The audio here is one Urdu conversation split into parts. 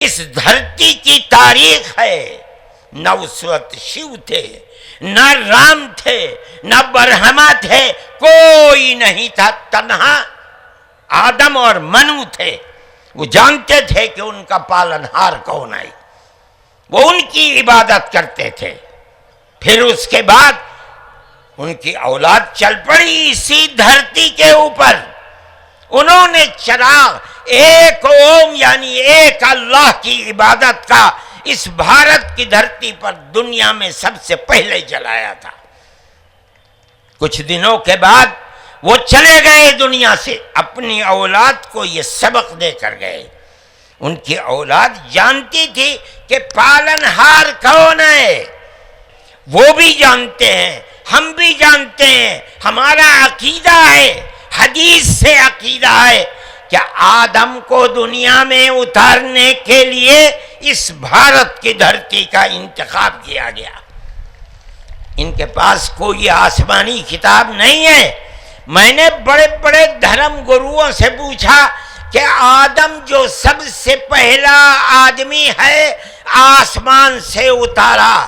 اس دھرتی کی تاریخ ہے، نہ اس وقت شیو تھے، نہ رام تھے، نہ برہما تھے، کوئی نہیں تھا، تنہا آدم اور منو تھے۔ وہ جانتے تھے کہ ان کا پالنہار کون ہے، وہ ان کی عبادت کرتے تھے۔ پھر اس کے بعد ان کی اولاد چل پڑی اسی دھرتی کے اوپر، انہوں نے چراغ ایک اوم یعنی ایک اللہ کی عبادت کا اس بھارت کی دھرتی پر دنیا میں سب سے پہلے جلایا تھا۔ کچھ دنوں کے بعد وہ چلے گئے دنیا سے، اپنی اولاد کو یہ سبق دے کر گئے۔ ان کی اولاد جانتی تھی کہ پالنہار کون ہے، وہ بھی جانتے ہیں، ہم بھی جانتے ہیں، ہمارا عقیدہ ہے، حدیث سے عقیدہ ہے کہ آدم کو دنیا میں اتارنے کے لیے اس بھارت کی دھرتی کا انتخاب کیا گیا۔ ان کے پاس کوئی آسمانی کتاب نہیں ہے۔ میں نے بڑے بڑے دھرم گروؤں سے پوچھا کہ آدم جو سب سے پہلا آدمی ہے آسمان سے اتارا،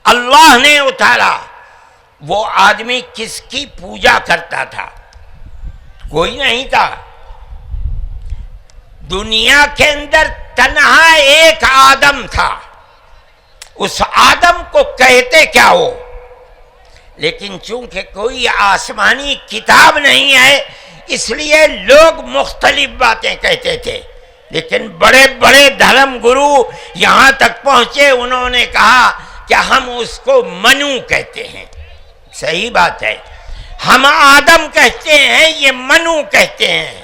اللہ نے اتارا، وہ آدمی کس کی پوجا کرتا تھا؟ کوئی نہیں تھا۔ دنیا کے اندر تنہا ایک آدم تھا، اس آدم کو کہتے کیا ہو؟ لیکن چونکہ کوئی آسمانی کتاب نہیں ہے اس لیے لوگ مختلف باتیں کہتے تھے، لیکن بڑے بڑے دھرم گرو یہاں تک پہنچے، انہوں نے کہا کہ ہم اس کو منو کہتے ہیں۔ صحیح بات ہے، ہم آدم کہتے ہیں، یہ منو کہتے ہیں۔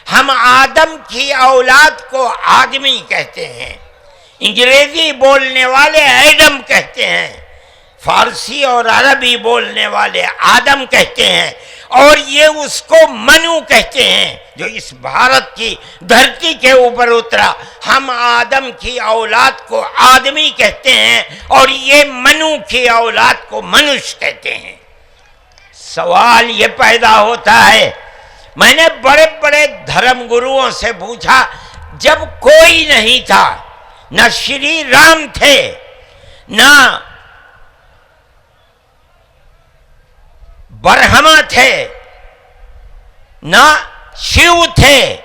ہم آدم کی اولاد کو آدمی کہتے ہیں، انگریزی بولنے والے ایڈم کہتے ہیں، فارسی اور عربی بولنے والے آدم کہتے ہیں، اور یہ اس کو منو کہتے ہیں جو اس بھارت کی دھرتی کے اوپر اترا۔ ہم آدم کی اولاد کو آدمی کہتے ہیں اور یہ منو کی اولاد کو منش کہتے ہیں۔ سوال یہ پیدا ہوتا ہے، میں نے بڑے بڑے دھرم گروؤں سے پوچھا، جب کوئی نہیں تھا، نہ شری رام تھے، نہ برہما تھے، نہ شیو تھے،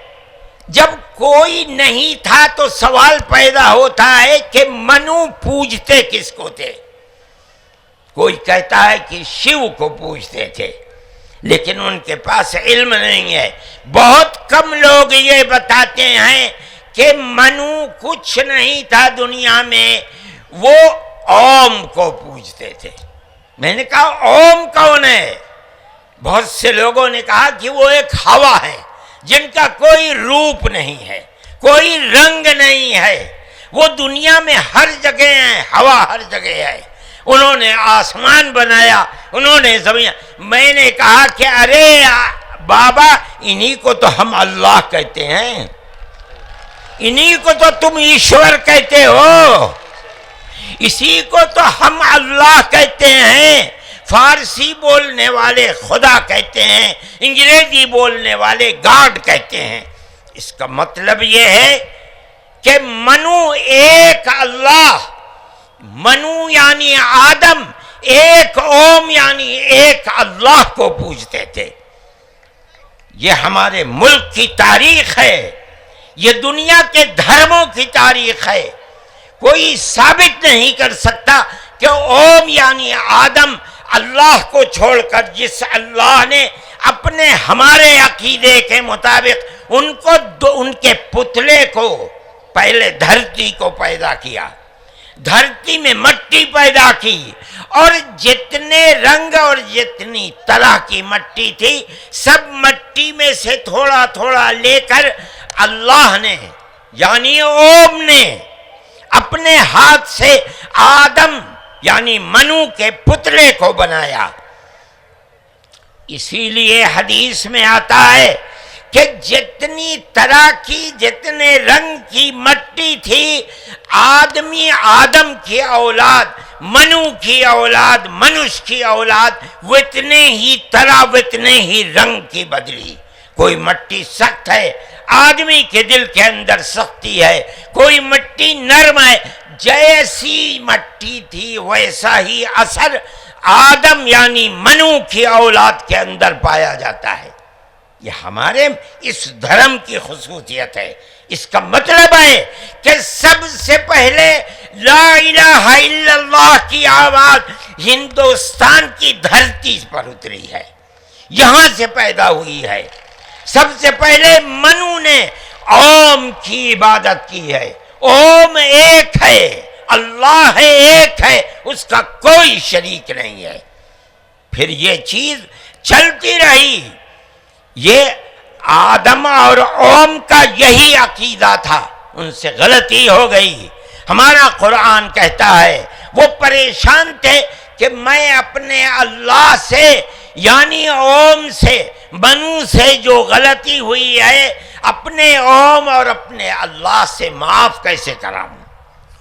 جب کوئی نہیں تھا تو سوال پیدا ہوتا ہے کہ منو پوجتے کس کو تھے؟ کوئی کہتا ہے کہ شیو کو پوجتے تھے، لیکن ان کے پاس علم نہیں ہے۔ بہت کم لوگ یہ بتاتے ہیں کہ منو کچھ نہیں تھا دنیا میں، وہ اوم کو پوجتے تھے۔ میں نے کہا اوم کون ہے؟ بہت سے لوگوں نے کہا کہ وہ ایک ہوا ہے جن کا کوئی روپ نہیں ہے، کوئی رنگ نہیں ہے، وہ دنیا میں ہر جگہ ہیں، ہوا ہر جگہ ہے۔ انہوں نے آسمان بنایا، انہوں نے زمین۔ میں نے کہا کہ ارے بابا، انہی کو تو ہم اللہ کہتے ہیں، انہی کو تو تم ایشور کہتے ہو، اسی کو تو ہم اللہ کہتے ہیں۔ فارسی بولنے والے خدا کہتے ہیں، انگریزی بولنے والے گاڈ کہتے ہیں۔ اس کا مطلب یہ ہے کہ منو ایک اللہ، منو یعنی آدم، ایک اوم یعنی ایک اللہ کو پوجتے تھے۔ یہ ہمارے ملک کی تاریخ ہے، یہ دنیا کے دھرموں کی تاریخ ہے۔ کوئی ثابت نہیں کر سکتا کہ اوم یعنی آدم اللہ کو چھوڑ کر جس اللہ نے اپنے ہمارے عقیدے کے مطابق ان کے پتلے کو پہلے دھرتی کو پیدا کیا، دھرتی میں مٹی پیدا کی، اور جتنے رنگ اور جتنی طرح کی مٹی تھی سب مٹی میں سے تھوڑا تھوڑا لے کر اللہ نے یعنی اوم نے اپنے ہاتھ سے آدم یعنی منو کے پتلے کو بنایا۔ اسی لیے حدیث میں آتا ہے کہ جتنی طرح کی، جتنے رنگ کی مٹی تھی، آدم کی اولاد، منو کی اولاد، منش کی اولاد اتنے ہی طرح اتنے ہی رنگ کی بدلی۔ کوئی مٹی سخت ہے، آدمی کے دل کے اندر سختی ہے، کوئی مٹی نرم ہے، جیسی مٹی تھی ویسا ہی اثر آدم یعنی منو کی اولاد کے اندر پایا جاتا ہے۔ یہ ہمارے اس دھرم کی خصوصیت ہے۔ اس کا مطلب ہے کہ سب سے پہلے لا الہ الا اللہ کی آواز ہندوستان کی دھرتی پر اتری ہے، یہاں سے پیدا ہوئی ہے۔ سب سے پہلے منو نے اوم کی عبادت کی ہے۔ اوم ایک ہے، اللہ ہے، ایک ہے، اس کا کوئی شریک نہیں ہے۔ پھر یہ چیز چلتی رہی۔ یہ آدم اور اوم کا یہی عقیدہ تھا، ان سے غلطی ہو گئی۔ ہمارا قرآن کہتا ہے وہ پریشان تھے کہ میں اپنے اللہ سے یعنی اوم سے، منو سے جو غلطی ہوئی ہے اپنے اوم اور اپنے اللہ سے معاف کیسے کراؤں۔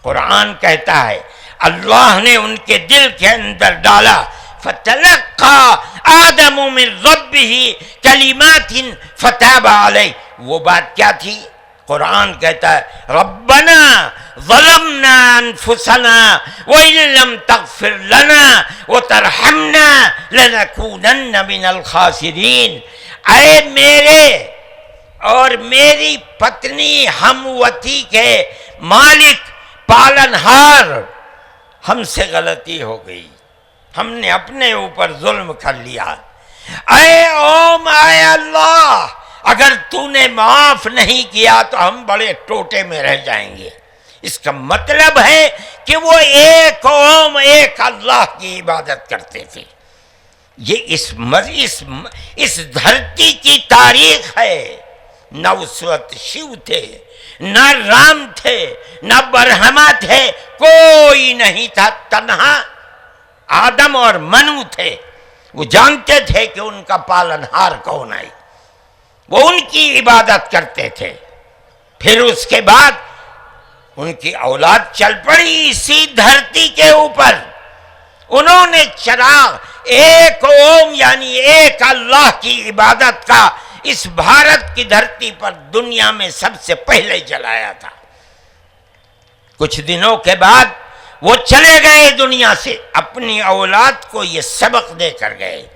قرآن کہتا ہے اللہ نے ان کے دل کے اندر ڈالا، فَتَلَقَّى آدَمُ مِن رَبِّهِ كَلِمَاتٍ فَتَابَ عَلَيْهِ۔ وہ بات کیا تھی؟ قرآن کہتا ہے ربنا ظلمنا انفسنا وَإِن لَّمْ تَغْفِرْ لَنَا وَتَرْحَمْنَا لَنَكُونَنَّ مِنَ الْخَاسِرِينَ۔ اے میرے اور میری پتنی ہموتی کے مالک پالنہار، ہم سے غلطی ہو گئی، ہم نے اپنے اوپر ظلم کر لیا۔ اے اوم، اے اللہ، اگر تو نے معاف نہیں کیا تو ہم بڑے ٹوٹے میں رہ جائیں گے۔ اس کا مطلب ہے کہ وہ ایک اوم، ایک اللہ کی عبادت کرتے تھے۔ یہ اس دھرتی کی تاریخ ہے۔ نہ اس وقت شیو تھے، نہ رام تھے، نہ برہما تھے، کوئی نہیں تھا، تنہا آدم اور منو تھے۔ وہ جانتے تھے کہ ان کا پالنہار کون ہے، وہ ان کی عبادت کرتے تھے۔ پھر اس کے بعد ان کی اولاد چل پڑی اسی دھرتی کے اوپر، انہوں نے چراغ ایک اوم یعنی ایک اللہ کی عبادت کا اس بھارت کی دھرتی پر دنیا میں سب سے پہلے جلایا تھا۔ کچھ دنوں کے بعد وہ چلے گئے دنیا سے، اپنی اولاد کو یہ سبق دے کر گئے۔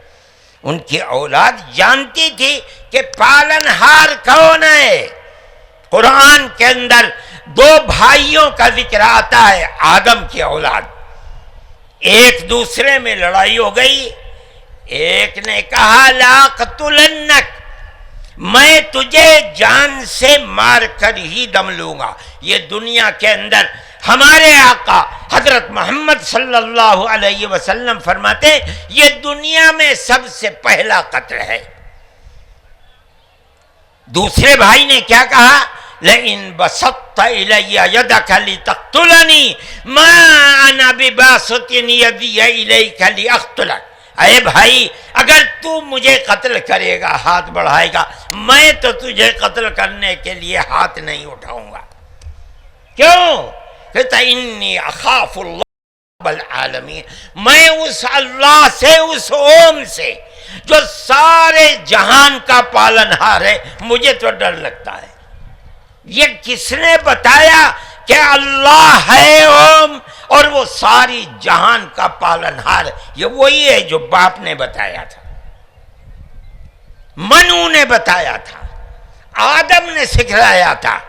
ان کی اولاد جانتی تھی کہ پالنہار کون ہے۔ قرآن کے اندر دو بھائیوں کا ذکر آتا ہے، آدم کی اولاد، ایک دوسرے میں لڑائی ہو گئی۔ ایک نے کہا لاقتلنک، میں تجھے جان سے مار کر ہی دم لوں گا۔ یہ دنیا کے اندر ہمارے آقا حضرت محمد صلی اللہ علیہ وسلم فرماتے یہ دنیا میں سب سے پہلا قتل ہے۔ دوسرے بھائی نے کیا کہا؟ لئن بسطت الی یدک لتقتلنی ما انا بباسط یدی الیک لاقتلک۔ اے بھائی، اگر تو مجھے قتل کرے گا، ہاتھ بڑھائے گا، میں تو تجھے قتل کرنے کے لیے ہاتھ نہیں اٹھاؤں گا۔ کیوں؟ کہتا انی اخاف اللہ رب العالمین، میں اس اللہ سے، اس اوم سے جو سارے جہان کا پالنہار ہے، مجھے تو ڈر لگتا ہے۔ یہ کس نے بتایا کہ اللہ ہے اوم اور وہ ساری جہان کا پالنہار؟ یہ وہی ہے جو باپ نے بتایا تھا، منو نے بتایا تھا، آدم نے سکھلایا تھا۔